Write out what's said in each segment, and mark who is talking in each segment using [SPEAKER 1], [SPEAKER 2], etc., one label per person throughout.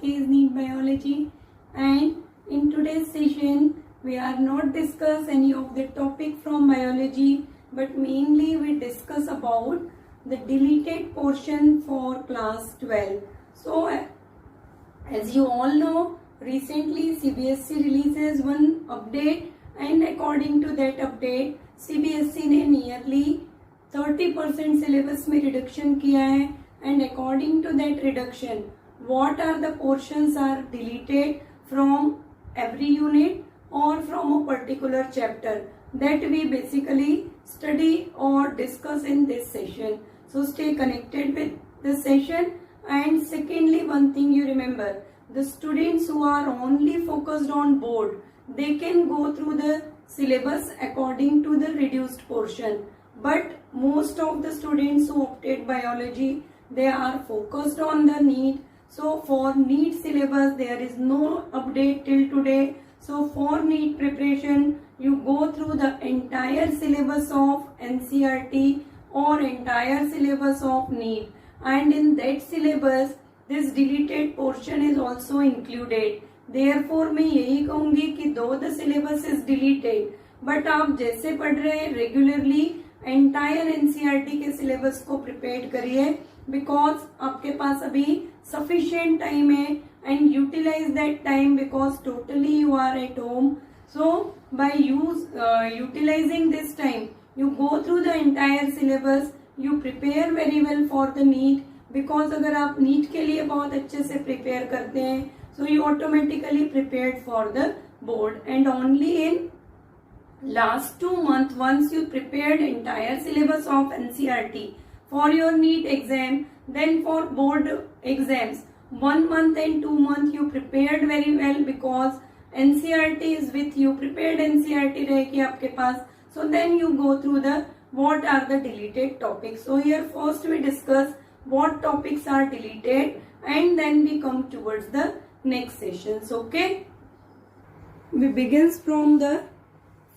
[SPEAKER 1] is NEET Biology, and in today's session we are not discuss any of the topic from biology, but mainly we discuss about the deleted portion for class 12. So as you all know, recently CBSE releases one update, and according to that update CBSE ने nearly 30% syllabus में reduction किया है, and according to that reduction what are the portions are deleted from every unit or from a particular chapter, that we basically study or discuss in this session. So stay connected with the session. And secondly, one thing you remember, the students who are only focused on board, they can go through the syllabus according to the reduced portion, but most of the students who opted biology, they are focused on the NEET. So for NEET syllabus there is no update till today. So for NEET preparation you go through the entire syllabus of NCERT or entire syllabus of NEET, and in that syllabus this deleted portion is also included. Therefore मैं यही कहूँगी कि though the syllabus is deleted, but आप जैसे पढ़ रहे हैं regularly entire NCERT के सिलेबस को प्रिपेयर करिए, बिकॉज आपके पास अभी सफिशिएंट टाइम है, and utilise that time because totally you are at home. So by utilising this time you go through the entire syllabus, you prepare very well for the NEET, because अगर आप NEET के लिए बहुत अच्छे से prepare करते हैं, so you automatically prepared for the board. And only in last 2 months, once you prepared entire syllabus of NCERT for your NEET exam, then for board exams 1 month and 2 months you prepared very well, because NCERT is with you, prepared NCERT रहेगी आपके पास. So then you go through the what are the deleted topics. So here first we discuss what topics are deleted, and then we come towards the next sessions. Okay, we begins from the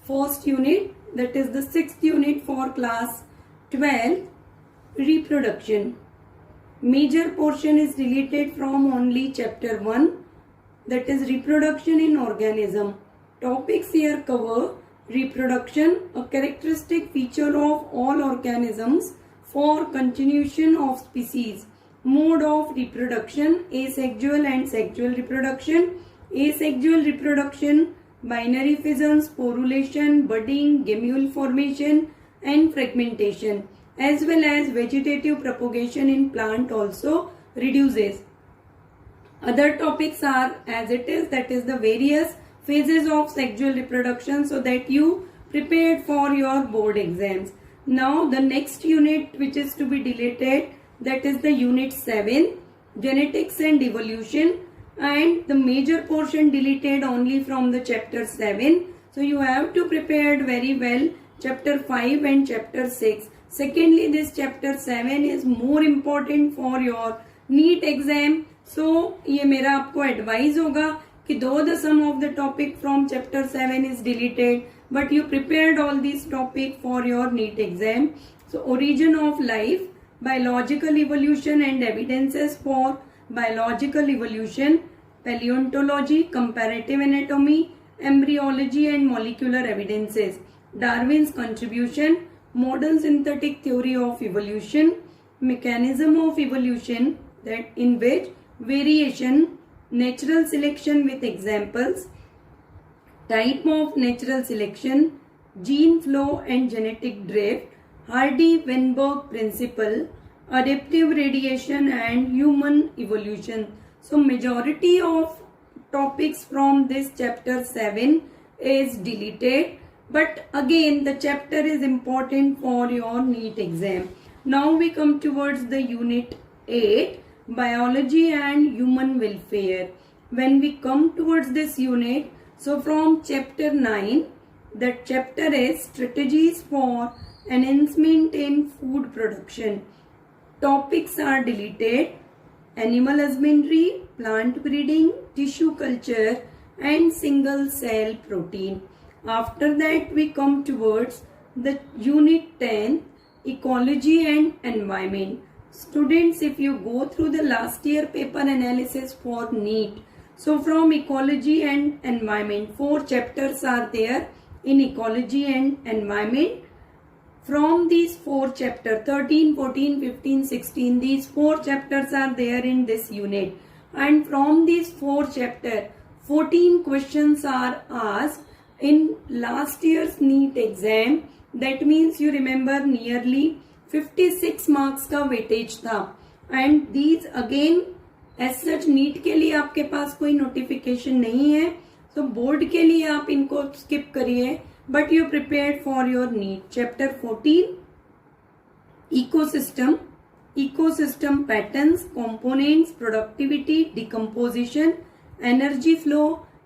[SPEAKER 1] first unit, that is the 6th unit for class 12, reproduction. Major portion is deleted from only chapter 1, that is reproduction in organism. Topics here cover reproduction, a characteristic feature of all organisms for continuation of species. Mode of reproduction, asexual and sexual reproduction. Asexual reproduction, binary fission, sporulation, budding, gamule formation and fragmentation, as well as vegetative propagation in plant also reduces. Other topics are as it is, that is the various phases of sexual reproduction, so that you prepared for your board exams. Now the next unit which is to be deleted, that is the unit 7, genetics and evolution, and the major portion deleted only from the chapter 7. So you have to prepare very well chapter 5 and chapter 6. Secondly, this chapter 7 is more important for your NEET exam. So ये मेरा आपको advice होगा कि though the sum of the topic from chapter 7 is deleted, but you prepared all these topic for your NEET exam. So origin of life, biological evolution and evidences for biological evolution, paleontology, comparative anatomy, embryology and molecular evidences, Darwin's contribution, modern synthetic theory of evolution, mechanism of evolution, that in which variation, natural selection with examples, type of natural selection, gene flow and genetic drift, Hardy-Weinberg principle, adaptive radiation and human evolution. So majority of topics from this chapter 7 is deleted, but again the chapter is important for your NEET exam. Now we come towards the unit 8, biology and human welfare. When we come towards this unit, so from chapter 9, that chapter is strategies for enhancement in food production. Topics are deleted: animal husbandry, plant breeding, tissue culture and single cell protein. After that we come towards the unit 10, ecology and environment. Students, if you go through the last year paper analysis for NEET, so from ecology and environment, 4 chapters are there in ecology and environment. From these 4 chapters, 13, 14, 15, 16, these 4 chapters are there in this unit. And from these 4 chapters, 14 questions are asked in last year's NEET exam. That means you remember nearly 56 marks का weightage था. And these again as such NEET के लिए आपके पास कोई notification नहीं है, तो board के लिए आप इनको स्किप करिए, but you prepared for your NEET. Chapter 14 ecosystem patterns, components, productivity, decomposition, energy flow,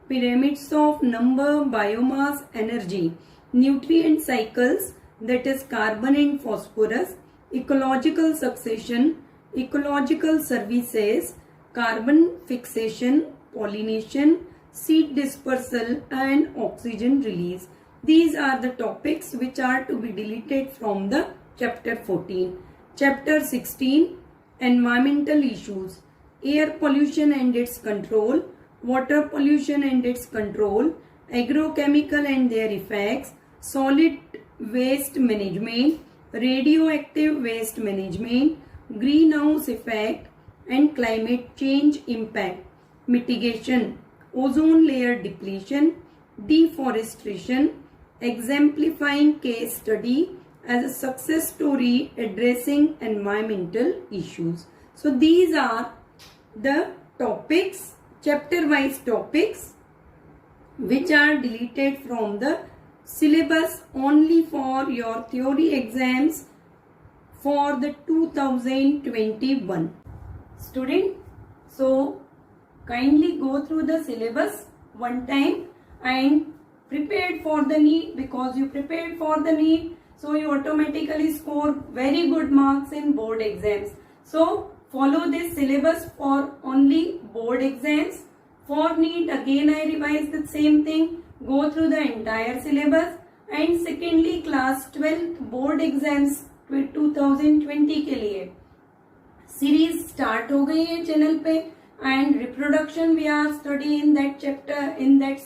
[SPEAKER 1] pyramids of number, biomass, energy, nutrient cycles, that is carbon and phosphorus, ecological succession, ecological services, carbon fixation, pollination, seed dispersal and oxygen release. These are the topics which are to be deleted from the chapter 14. Chapter 16, environmental issues, air pollution and its control, water pollution and its control, agrochemical and their effects, solid waste management, radioactive waste management, greenhouse effect and climate change impact, mitigation, ozone layer depletion, deforestation, exemplifying case study as a success story addressing environmental issues. So these are the topics, chapter wise topics, which are deleted from the syllabus only for your theory exams for the 2021. Student, so kindly go through the syllabus one time and prepared for the NEET, because you prepared for the NEET, so you automatically score very good marks in board exams. So follow this syllabus for only board exams. For NEET, again I revise the same thing. Go through the entire syllabus. And secondly, class 12th board exams 2020 के लिए series start हो गई है channel पे, and reproduction we are study in that chapter, in that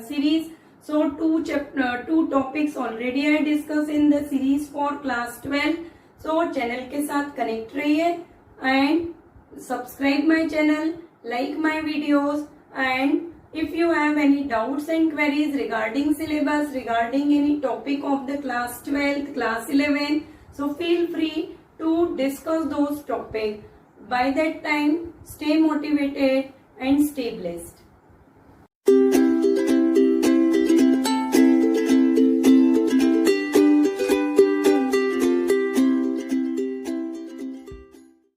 [SPEAKER 1] series. So two topics already I discussed in the series for class 12. So channel के साथ connect रहिए and subscribe my channel, like my videos, and if you have any doubts and queries regarding syllabus, regarding any topic of the class 12th, class 11, so feel free to discuss those topics. By that time, stay motivated and stay blessed.